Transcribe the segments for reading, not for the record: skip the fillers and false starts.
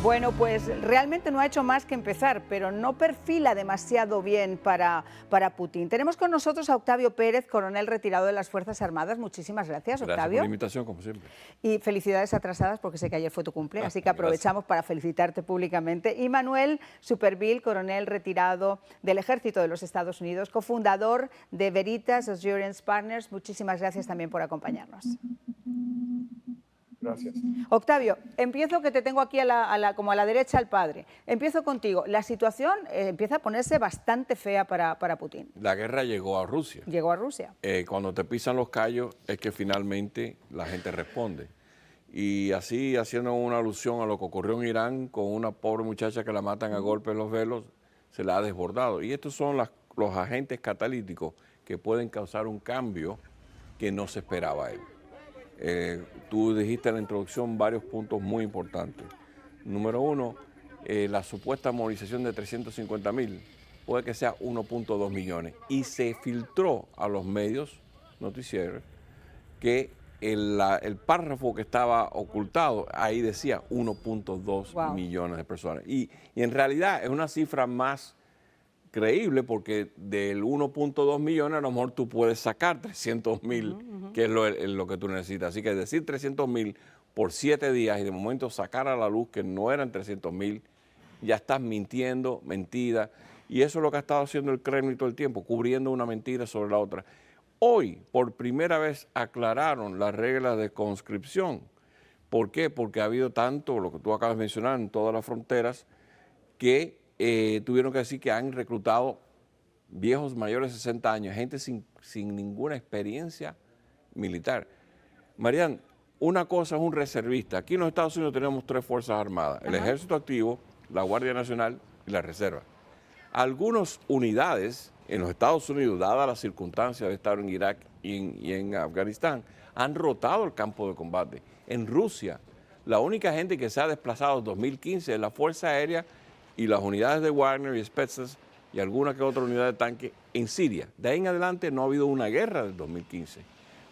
Bueno, pues realmente no ha hecho más que empezar, pero no perfila demasiado bien para Putin. Tenemos con nosotros a Octavio Pérez, coronel retirado de las Fuerzas Armadas. Muchísimas gracias, Gracias por la Octavio. invitación, como siempre. Y felicidades atrasadas, porque sé que ayer fue tu cumple, así que aprovechamos para felicitarte públicamente. Y Manuel Superville, coronel retirado del Ejército de los Estados Unidos, cofundador de Veritas Assurance Partners. Muchísimas gracias también por acompañarnos. Gracias. Octavio, empiezo que te tengo aquí como a la derecha al padre. Empiezo contigo. La situación empieza a ponerse bastante fea para Putin. La guerra llegó a Rusia. Llegó a Rusia. Cuando te pisan los callos es que finalmente la gente responde. Y así, haciendo una alusión a lo que ocurrió en Irán con una pobre muchacha que la matan a golpes en los velos, se la ha desbordado. Y estos son los agentes catalíticos que pueden causar un cambio que no se esperaba a él. Tú dijiste en la introducción varios puntos muy importantes. Número uno, la supuesta movilización de 350.000 puede que sea 1.2 millones. Y se filtró a los medios noticieros que el párrafo que estaba ocultado, ahí decía 1.2 millones de personas. Y en realidad es una cifra más creíble, porque del 1.2 millones a lo mejor tú puedes sacar 300.000, que es lo que tú necesitas. Así que decir 300.000 por 7 días y de momento sacar a la luz que no eran 300.000, ya estás mintiendo, mentira. Y eso es lo que ha estado haciendo el Kremlin todo el tiempo, cubriendo una mentira sobre la otra. Hoy, por primera vez, aclararon las reglas de conscripción. ¿Por qué? Porque ha habido tanto, lo que tú acabas de mencionar, en todas las fronteras, que tuvieron que decir que han reclutado viejos mayores de 60 años, gente sin ninguna experiencia militar. Marian, una cosa es un reservista. Aquí en los Estados Unidos tenemos 3 fuerzas armadas: el Ejército Activo, la Guardia Nacional y la Reserva. Algunas unidades en los Estados Unidos, dadas las circunstancias de estar en Irak y en Afganistán, han rotado el campo de combate. En Rusia, la única gente que se ha desplazado en 2015 es la Fuerza Aérea y las unidades de Wagner y Spetsnaz y alguna que otra unidad de tanque en Siria. De ahí en adelante no ha habido una guerra del 2015.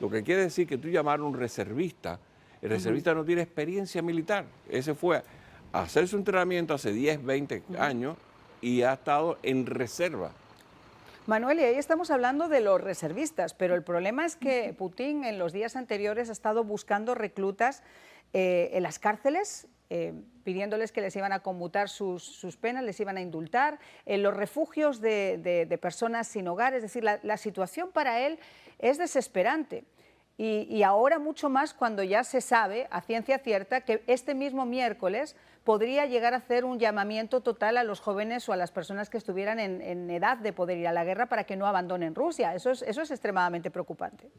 Lo que quiere decir que tú llamar a un reservista, el reservista no tiene experiencia militar. Ese fue a hacer su entrenamiento hace 10, 20 años y ha estado en reserva. Manuel, y ahí estamos hablando de los reservistas, pero el problema es que Putin en los días anteriores ha estado buscando reclutas en las cárceles, pidiéndoles que les iban a conmutar sus penas, les iban a indultar, en los refugios de personas sin hogar. Es decir, la situación para él es desesperante. Y ahora mucho más cuando ya se sabe a ciencia cierta que este mismo miércoles podría llegar a hacer un llamamiento total a los jóvenes o a las personas que estuvieran en edad de poder ir a la guerra para que no abandonen Rusia. Eso es extremadamente preocupante.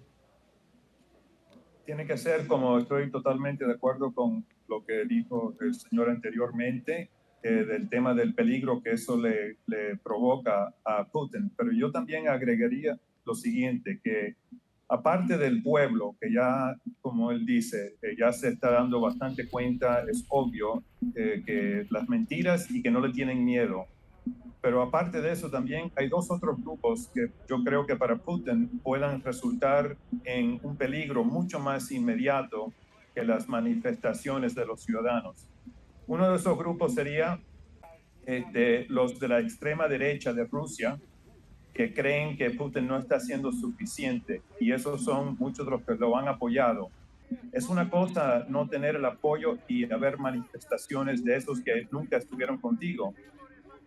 Tiene que ser, como estoy totalmente de acuerdo con lo que dijo el señor anteriormente, del tema del peligro que eso le provoca a Putin. Pero yo también agregaría lo siguiente, que aparte del pueblo, que ya, como él dice, ya se está dando bastante cuenta, es obvio, que las mentiras y que no le tienen miedo. Pero aparte de eso también hay 2 otros grupos que yo creo que para Putin puedan resultar en un peligro mucho más inmediato que las manifestaciones de los ciudadanos. Uno de esos grupos sería los de la extrema derecha de Rusia, que creen que Putin no está haciendo suficiente, y esos son muchos de los que lo han apoyado. Es una cosa no tener el apoyo y haber manifestaciones de esos que nunca estuvieron contigo,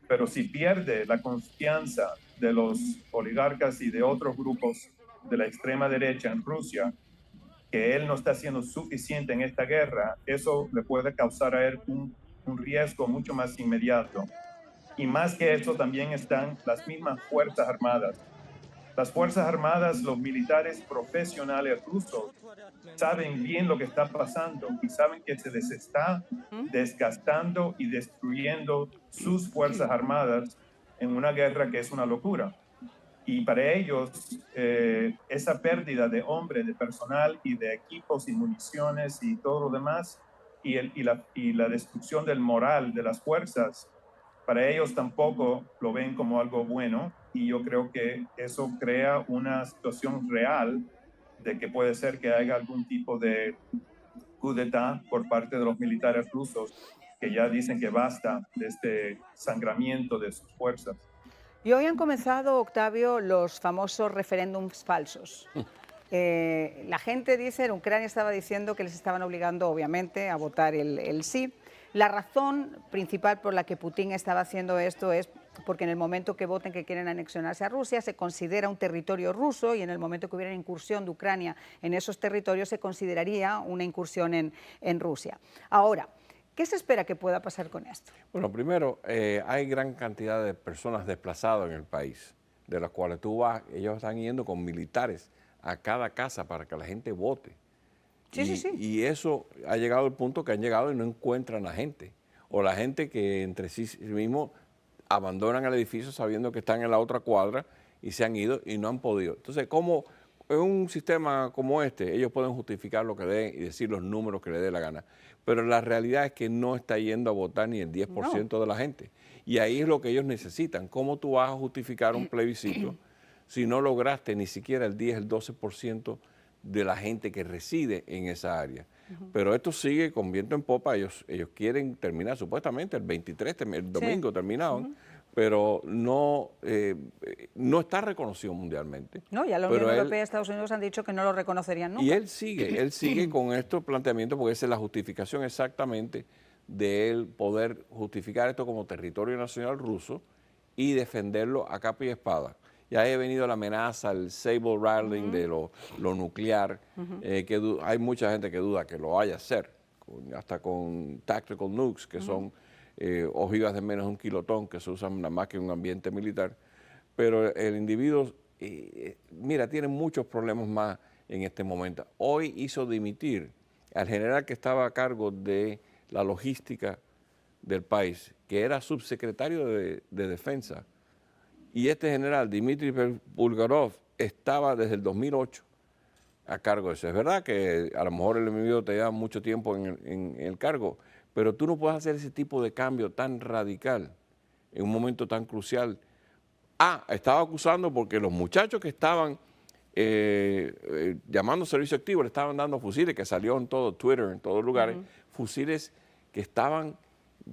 pero si pierde la confianza de los oligarcas y de otros grupos de la extrema derecha en Rusia, que él no está haciendo suficiente en esta guerra, eso le puede causar a él un riesgo mucho más inmediato. Y más que eso también están las mismas Fuerzas Armadas. Las Fuerzas Armadas, los militares profesionales rusos, saben bien lo que está pasando y saben que se les está desgastando y destruyendo sus Fuerzas Armadas en una guerra que es una locura. Y para ellos, esa pérdida de hombres, de personal y de equipos y municiones y todo lo demás, y la destrucción del moral de las fuerzas, para ellos tampoco lo ven como algo bueno, y yo creo que eso crea una situación real de que puede ser que haya algún tipo de coup d'etat por parte de los militares rusos que ya dicen que basta de este sangramiento de sus fuerzas. Y hoy han comenzado, Octavio, los famosos referéndums falsos. La gente dice, en Ucrania estaba diciendo que les estaban obligando, obviamente, a votar el sí. La razón principal por la que Putin estaba haciendo esto es porque en el momento que voten que quieren anexionarse a Rusia se considera un territorio ruso, y en el momento que hubiera incursión de Ucrania en esos territorios se consideraría una incursión en Rusia. Ahora, ¿qué se espera que pueda pasar con esto? Bueno, primero, hay gran cantidad de personas desplazadas en el país, de las cuales tú vas, ellos están yendo con militares a cada casa para que la gente vote. Y eso ha llegado al punto que han llegado y no encuentran a la gente. O la gente que entre sí mismos abandonan el edificio sabiendo que están en la otra cuadra y se han ido y no han podido. Entonces, como en un sistema como este, ellos pueden justificar lo que den y decir los números que les dé la gana. Pero la realidad es que no está yendo a votar ni el 10% de la gente. Y ahí es lo que ellos necesitan. ¿Cómo tú vas a justificar un plebiscito si no lograste ni siquiera el 10, el 12% de la gente que reside en esa área? Pero esto sigue con viento en popa. Ellos quieren terminar supuestamente el 23, el domingo terminaron, pero no está reconocido mundialmente. No, ya la Unión Europea y Estados Unidos han dicho que no lo reconocerían nunca. Y él sigue con estos planteamientos porque esa es la justificación exactamente de él poder justificar esto como territorio nacional ruso y defenderlo a capa y espada. Ya ha venido la amenaza, el saber rattling de lo nuclear, que hay mucha gente que duda que lo vaya a hacer, hasta con tactical nukes, que son ojivas de menos de 1 kilotón, que se usan nada más que en un ambiente militar. Pero el individuo, mira, tiene muchos problemas más en este momento. Hoy hizo dimitir al general que estaba a cargo de la logística del país, que era subsecretario de Defensa. Y este general, Dmitry Bulgarov, estaba desde el 2008 a cargo de eso. Es verdad que a lo mejor el enemigo te lleva mucho tiempo en el cargo, pero tú no puedes hacer ese tipo de cambio tan radical en un momento tan crucial. Estaba acusando porque los muchachos que estaban llamando servicio activo le estaban dando fusiles, que salió en todo Twitter, en todos lugares, fusiles que estaban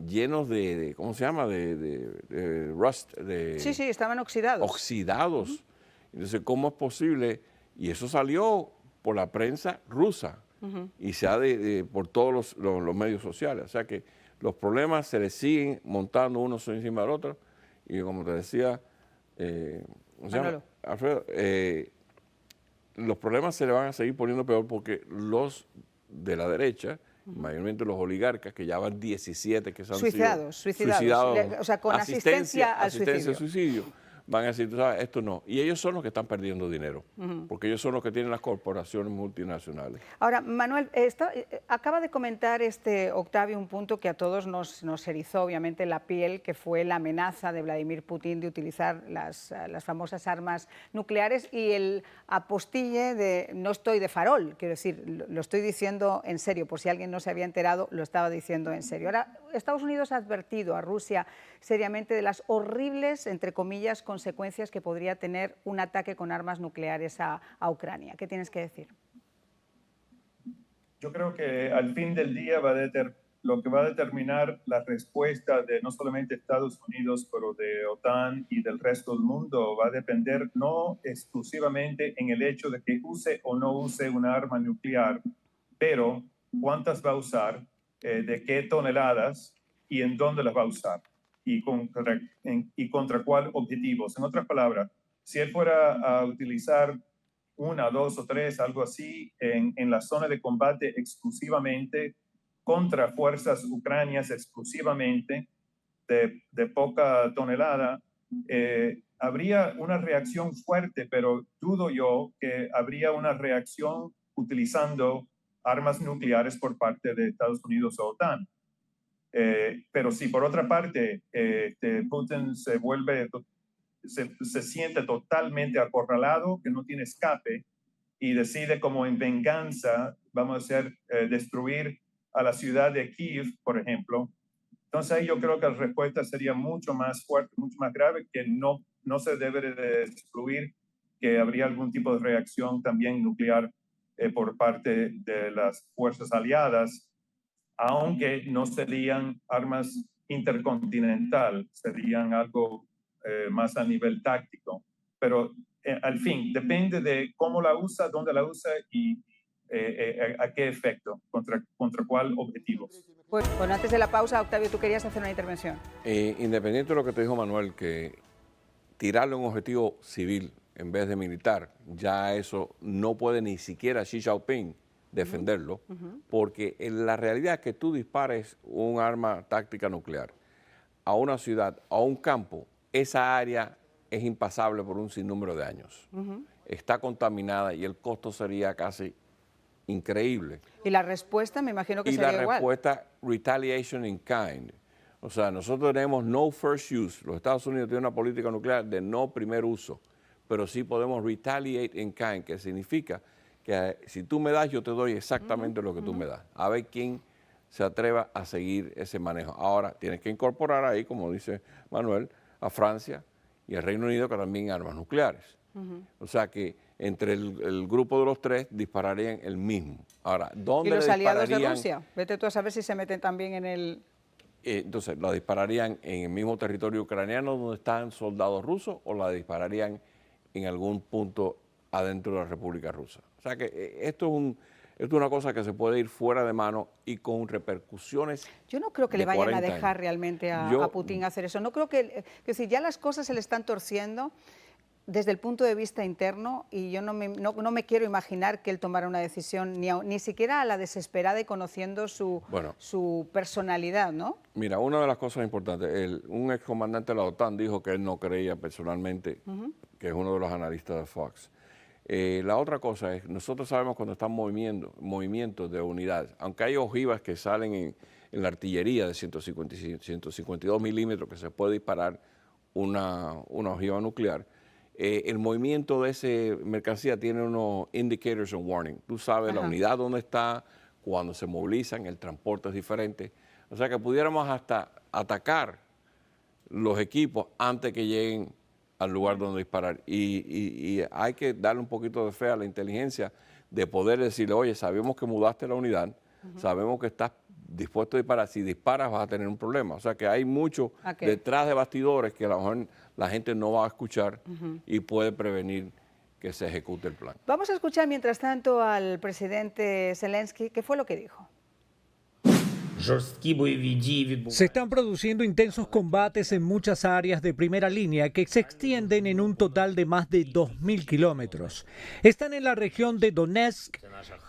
llenos de ¿cómo se llama? De rust. Sí, estaban oxidados. Oxidados. Entonces, ¿cómo es posible? Y eso salió por la prensa rusa y se ha por todos los medios sociales. O sea que los problemas se les siguen montando unos encima del otro. Y como te decía, Alfredo, los problemas se le van a seguir poniendo peor porque los de la derecha, mayormente los oligarcas, que ya van 17 que se han sido suicidados, o sea, con asistencia al suicidio, van a decir, tú sabes, esto no. Y ellos son los que están perdiendo dinero, porque ellos son los que tienen las corporaciones multinacionales. Ahora, Manuel, acaba de comentar Octavio un punto que a todos nos erizó obviamente la piel, que fue la amenaza de Vladimir Putin de utilizar las famosas armas nucleares y el apostille de no estoy de farol, quiero decir, lo estoy diciendo en serio, por si alguien no se había enterado, lo estaba diciendo en serio. Ahora, Estados Unidos ha advertido a Rusia seriamente de las horribles, entre comillas, consecuencias que podría tener un ataque con armas nucleares a Ucrania. ¿Qué tienes que decir? Yo creo que al fin del día lo que va a determinar la respuesta de no solamente Estados Unidos, pero de OTAN y del resto del mundo, va a depender no exclusivamente en el hecho de que use o no use una arma nuclear, pero cuántas va a usar, de qué toneladas y en dónde las va a usar y contra cuál objetivos. En otras palabras, si él fuera a utilizar 1, 2 o 3, algo así, en la zona de combate exclusivamente contra fuerzas ucranianas exclusivamente de poca tonelada, habría una reacción fuerte, pero dudo yo que habría una reacción utilizando armas nucleares por parte de Estados Unidos o OTAN. Pero si por otra parte Putin se siente totalmente acorralado, que no tiene escape, y decide como en venganza, vamos a destruir a la ciudad de Kiev, por ejemplo, entonces ahí yo creo que la respuesta sería mucho más fuerte, mucho más grave, que no se debe de excluir que habría algún tipo de reacción también nuclear por parte de las fuerzas aliadas aunque no serían armas intercontinental, serían algo más a nivel táctico. Pero al fin, depende de cómo la usa, dónde la usa y a qué efecto, contra cuál objetivo. Pues, bueno, antes de la pausa, Octavio, tú querías hacer una intervención. Independiente de lo que te dijo Manuel, que tirarle un objetivo civil en vez de militar, ya eso no puede ni siquiera Xi Jinping defenderlo, porque en la realidad es que tú dispares un arma táctica nuclear a una ciudad, a un campo, esa área es impasable por un sinnúmero de años. Está contaminada y el costo sería casi increíble. Y la respuesta me imagino que Y sería la igual. respuesta, retaliation in kind. O sea, nosotros tenemos no first use. Los Estados Unidos tienen una política nuclear de no primer uso, pero sí podemos retaliate in kind, que significa que si tú me das, yo te doy exactamente lo que tú me das. A ver quién se atreva a seguir ese manejo. Ahora, tienes que incorporar ahí, como dice Manuel, a Francia y al Reino Unido, que también armas nucleares. O sea que entre el grupo de los tres dispararían el mismo. Ahora, ¿dónde ¿Y los le aliados de dispararían? Rusia? Vete tú a saber si se meten también en el... Entonces, ¿la dispararían en el mismo territorio ucraniano donde están soldados rusos o la dispararían en algún punto adentro de la República Rusa? O sea que esto es una cosa que se puede ir fuera de mano y con repercusiones. Yo no creo que le de vayan a 40 dejar años. realmente a Yo- Putin hacer eso. No creo que si ya las cosas se le están torciendo desde el punto de vista interno, y yo no me quiero imaginar que él tomara una decisión ni siquiera a la desesperada y conociendo Bueno. su personalidad, ¿no? Mira, una de las cosas importantes, un excomandante de la OTAN dijo que él no creía personalmente, que es uno de los analistas de Fox. La otra cosa es, nosotros sabemos cuando están movimientos de unidades, aunque hay ojivas que salen en la artillería de 152 milímetros que se puede disparar una ojiva nuclear, el movimiento de esa mercancía tiene unos indicators and warning. Tú sabes la Ajá. unidad dónde está, cuando se movilizan, el transporte es diferente. O sea que pudiéramos hasta atacar los equipos antes que lleguen al lugar donde disparar. Y hay que darle un poquito de fe a la inteligencia de poder decirle, oye, sabemos que mudaste la unidad, sabemos que estás dispuesto a disparar. Si disparas vas a tener un problema. O sea que hay mucho Ok. detrás de bastidores que a lo mejor la gente no va a escuchar y puede prevenir que se ejecute el plan. Vamos a escuchar mientras tanto al presidente Zelensky, ¿qué fue lo que dijo? Жорсткі бойові дії Se відбуваються. están produciendo intensos combates en muchas áreas de primera línea que se extienden en un total de más de 2.000 kilómetros. Están en la región de Donetsk,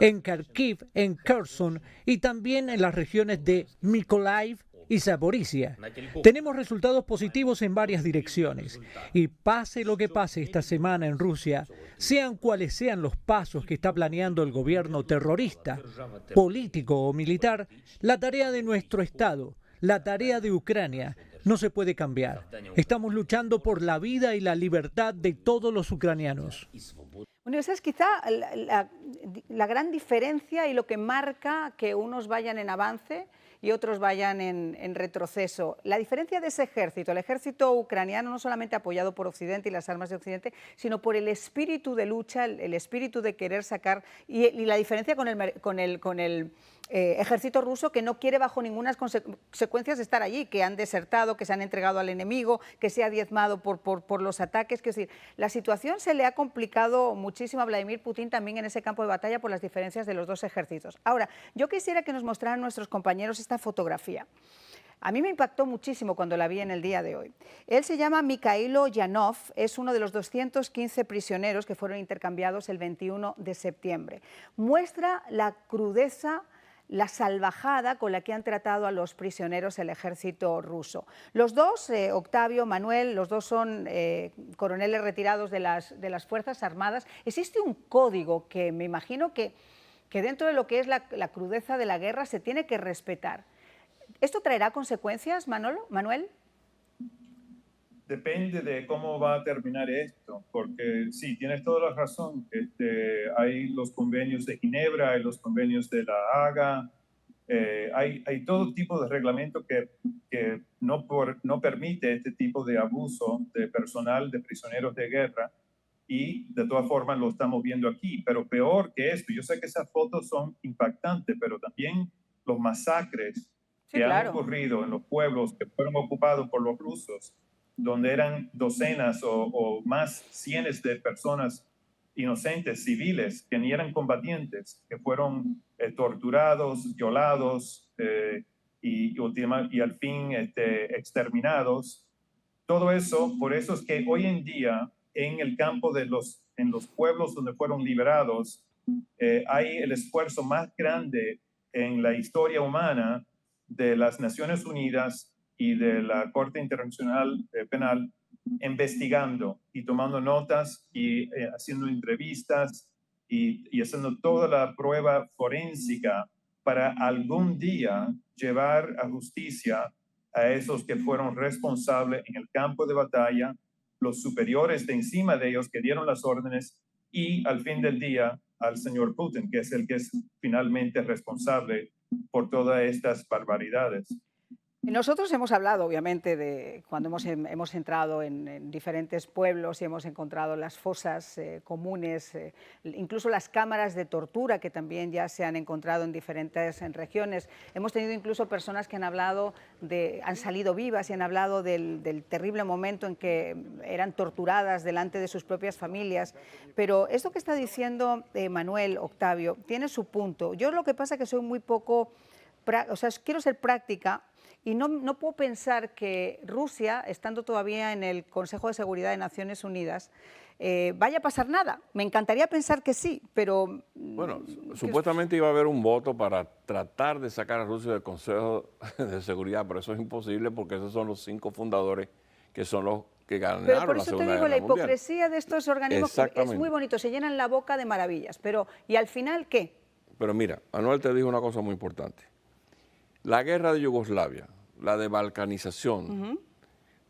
en Kharkiv, en Kherson y también en las regiones de Mykolaiv y Zaporizhia. Tenemos resultados positivos en varias direcciones y pase lo que pase esta semana en Rusia, sean cuales sean los pasos que está planeando el gobierno terrorista, político o militar, la tarea de nuestro Estado, la tarea de Ucrania, no se puede cambiar. Estamos luchando por la vida y la libertad de todos los ucranianos. Bueno, esa es quizá la gran diferencia y lo que marca que unos vayan en avance y otros vayan en retroceso. La diferencia de ese ejército, el ejército ucraniano, no solamente apoyado por Occidente y las armas de Occidente, sino por el espíritu de lucha, el espíritu de querer sacar, y la diferencia con el ejército ruso, que no quiere bajo ninguna consecuencias estar allí, que han desertado, que se han entregado al enemigo, que se ha diezmado por los ataques. Es decir, la situación se le ha complicado muchísimo a Vladimir Putin también en ese campo de batalla por las diferencias de los dos ejércitos. Ahora, yo quisiera que nos mostraran nuestros compañeros esta fotografía. A mí me impactó muchísimo cuando la vi en el día de hoy. Él se llama Mikhailo Yanov, es uno de los 215 prisioneros que fueron intercambiados el 21 de septiembre. Muestra la crudeza, la salvajada con la que han tratado a los prisioneros el ejército ruso. Los dos, Octavio, Manuel, los dos son coroneles retirados de las Fuerzas Armadas. Existe un código que me imagino que dentro de lo que es la crudeza de la guerra se tiene que respetar. ¿Esto traerá consecuencias, Manuel? Depende de cómo va a terminar esto, porque sí, tienes toda la razón. Hay los convenios de Ginebra, hay los convenios de La Haga, hay todo tipo de reglamento que no permite este tipo de abuso de personal, de prisioneros de guerra, y de todas formas lo estamos viendo aquí. Pero peor que esto, yo sé que esas fotos son impactantes, pero también los masacres Sí, que han claro. ocurrido en los pueblos que fueron ocupados por los rusos, donde eran docenas o más cientos de personas inocentes, civiles, que ni eran combatientes, que fueron torturados, violados y al fin exterminados. Todo eso, por eso es que hoy en día en el campo en los pueblos donde fueron liberados, hay el esfuerzo más grande en la historia humana de las Naciones Unidas y de la Corte Internacional Penal, investigando y tomando notas y haciendo entrevistas y haciendo toda la prueba forénsica para algún día llevar a justicia a esos que fueron responsables en el campo de batalla, los superiores de encima de ellos que dieron las órdenes y al fin del día al señor Putin, que es el que es finalmente responsable por todas estas barbaridades. Nosotros hemos hablado, obviamente, de cuando hemos entrado en diferentes pueblos y hemos encontrado las fosas comunes, incluso las cámaras de tortura que también ya se han encontrado en diferentes regiones. Hemos tenido incluso personas que han hablado han salido vivas y han hablado del terrible momento en que eran torturadas delante de sus propias familias. Pero esto que está diciendo Manuel, Octavio, tiene su punto. Yo lo que pasa es que soy muy poco, quiero ser práctica. Y no puedo pensar que Rusia, estando todavía en el Consejo de Seguridad de Naciones Unidas, vaya a pasar nada. Me encantaría pensar que sí, pero... Bueno, supuestamente iba a haber un voto para tratar de sacar a Rusia del Consejo de Seguridad, pero eso es imposible porque esos son los 5 fundadores que son los que ganaron la Segunda Guerra Mundial. Pero por eso te digo, la hipocresía de estos organismos es muy bonito, se llenan la boca de maravillas, pero ¿y al final qué? Pero mira, Manuel te dijo una cosa muy importante. La guerra de Yugoslavia, la de balcanización,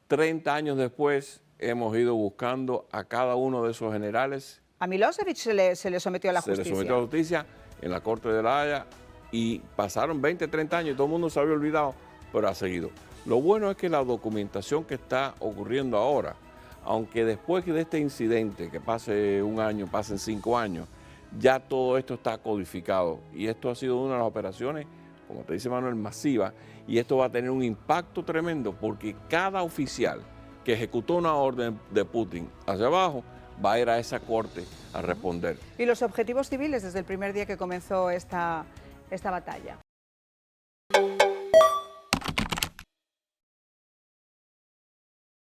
30 años después hemos ido buscando a cada uno de esos generales. A Milosevic se le sometió a la justicia. Se le sometió a la justicia en la Corte de la Haya y pasaron 20, 30 años y todo el mundo se había olvidado, pero ha seguido. Lo bueno es que la documentación que está ocurriendo ahora, aunque después de este incidente, que pase un año, pasen 5 años, ya todo esto está codificado y esto ha sido una de las operaciones, como te dice Manuel, masiva, y esto va a tener un impacto tremendo porque cada oficial que ejecutó una orden de Putin hacia abajo va a ir a esa corte a responder. ¿Y los objetivos civiles desde el primer día que comenzó esta batalla?